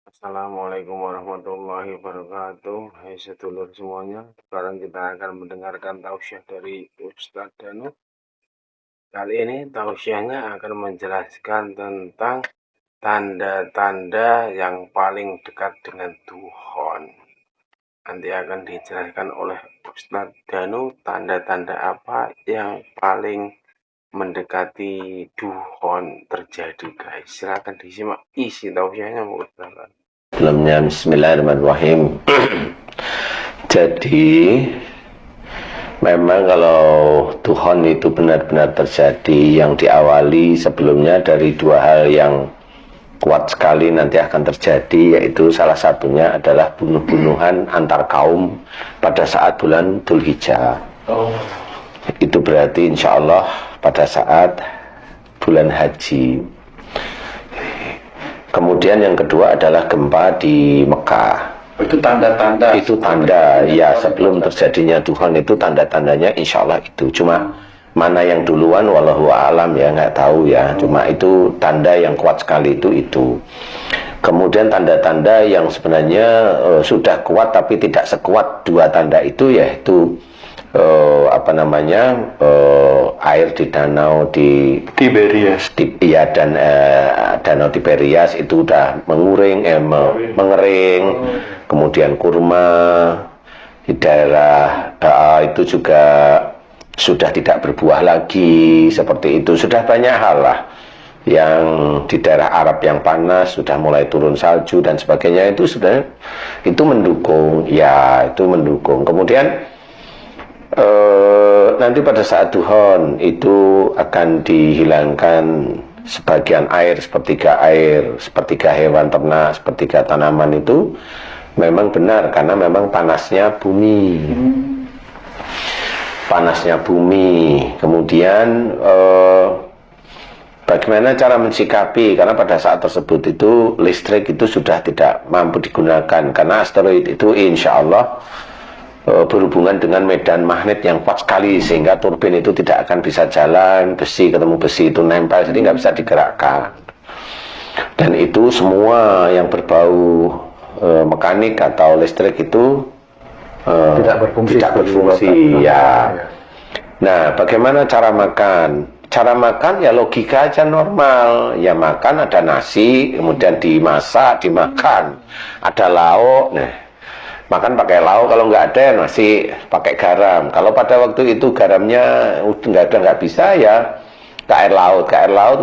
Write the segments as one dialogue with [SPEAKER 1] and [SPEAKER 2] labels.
[SPEAKER 1] Assalamualaikum warahmatullahi wabarakatuh. Hai sedulur semuanya, sekarang kita akan mendengarkan tausiah dari Ustadz Danu. Kali ini tausiahnya akan menjelaskan tentang tanda-tanda yang paling dekat dengan Tuhan. Nanti akan dijelaskan oleh Ustadz Danu tanda-tanda apa yang paling mendekati Tuhan terjadi, guys. Silakan disimak isi tausiahnya, Ustadz.
[SPEAKER 2] Sebelumnya bismillahirrahmanirrahim. Jadi memang kalau Tuhan itu benar-benar terjadi, yang diawali sebelumnya dari dua hal yang kuat sekali nanti akan terjadi, yaitu salah satunya adalah bunuh-bunuhan antar kaum pada saat bulan Dzulhijjah. Itu berarti insya Allah pada saat bulan haji. Kemudian yang kedua adalah gempa di Mekah.
[SPEAKER 3] Itu tanda-tanda.
[SPEAKER 2] Itu tanda, ya, sebelum terjadinya Tuhan itu tanda-tandanya insya Allah itu. Cuma mana yang duluan wallahu a'lam ya, nggak tahu ya. Cuma itu tanda yang kuat sekali itu. Kemudian tanda-tanda yang sebenarnya sudah kuat tapi tidak sekuat dua tanda itu, yaitu air di danau di
[SPEAKER 3] Tiberias.
[SPEAKER 2] Dan danau Tiberias itu udah mengering. Kemudian kurma di daerah itu juga sudah tidak berbuah lagi, seperti itu. Sudah banyak hal lah yang di daerah Arab yang panas sudah mulai turun salju dan sebagainya. Itu sudah, itu mendukung, ya, itu mendukung. Kemudian nanti pada saat Tuhan itu akan dihilangkan sebagian air, sepertiga hewan ternak, sepertiga tanaman. Itu memang benar, karena memang panasnya bumi. Kemudian bagaimana cara mensikapi, karena pada saat tersebut itu listrik itu sudah tidak mampu digunakan, karena asteroid itu insya Allah berhubungan dengan medan magnet yang kuat sekali, sehingga turbin itu tidak akan bisa jalan, besi ketemu besi itu nempel, jadi nggak bisa digerakkan. Dan itu semua yang berbau mekanik atau listrik itu tidak berfungsi, ya. Nah, bagaimana cara makan? Cara makan ya logika aja, normal. Ya makan, ada nasi, kemudian dimasak, dimakan. Ada lauk, nah makan pakai lauk, kalau nggak ada nasi pakai garam. Kalau pada waktu itu garamnya nggak bisa, ya ke air laut.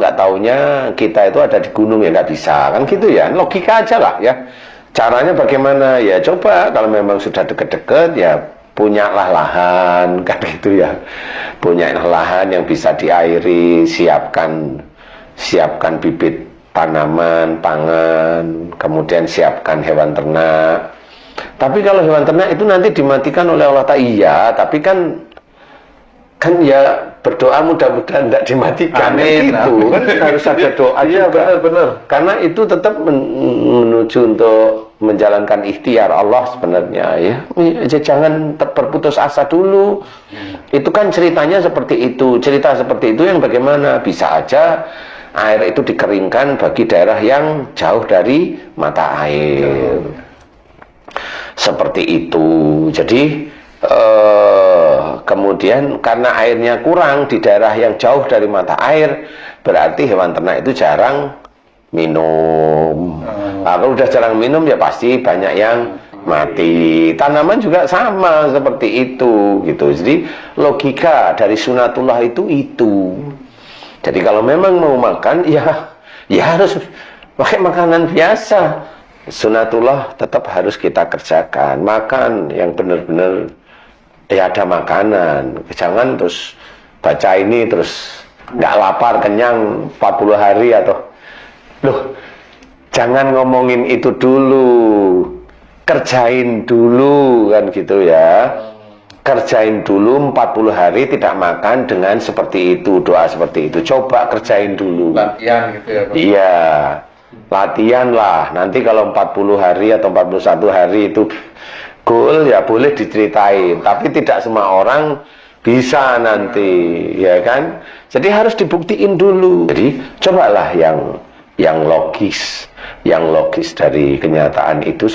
[SPEAKER 2] Nggak taunya kita itu ada di gunung, ya nggak bisa, kan gitu ya. Logika aja lah ya. Caranya bagaimana? Ya coba, kalau memang sudah deket-deket, ya punyalah lahan, kan gitu ya. Punyalah lahan yang bisa diairi, siapkan bibit tanaman, pangan, kemudian siapkan hewan ternak. Tapi kalau hewan ternak itu nanti dimatikan oleh Allah Ta'ala, iya, tapi kan ya berdoa mudah-mudahan tidak dimatikan.
[SPEAKER 3] Amin,
[SPEAKER 2] itu
[SPEAKER 3] amin.
[SPEAKER 2] Kan harus ada doa.
[SPEAKER 3] Iya,
[SPEAKER 2] juga.
[SPEAKER 3] benar.
[SPEAKER 2] Karena itu tetap menuju untuk menjalankan ikhtiar Allah sebenarnya, ya. Jangan berputus asa dulu. Itu kan ceritanya seperti itu. Cerita seperti itu yang bagaimana? Bisa aja air itu dikeringkan bagi daerah yang jauh dari mata air. Seperti itu. Jadi kemudian karena airnya kurang di daerah yang jauh dari mata air, berarti hewan ternak itu jarang minum. Kalau udah jarang minum, ya pasti banyak yang mati. Tanaman juga sama seperti itu, gitu. Jadi logika dari sunatullah itu. Jadi kalau memang mau makan, ya harus pakai makanan biasa. Sunatullah tetap harus kita kerjakan. Makan yang benar-benar ya ada makanan. Jangan terus baca ini terus nggak lapar, kenyang 40 hari atau loh, jangan ngomongin itu dulu. Kerjain dulu, kan gitu ya. Kerjain dulu 40 hari tidak makan dengan seperti itu, doa seperti itu. Coba kerjain dulu.
[SPEAKER 3] Latihan gitu ya, Pak?
[SPEAKER 2] Iya. Latihan lah, nanti kalau 40 hari atau 41 hari itu goal, ya boleh diceritain, tapi tidak semua orang bisa nanti, ya kan. Jadi harus dibuktiin dulu. Jadi cobalah yang logis. yang logis dari kenyataan itu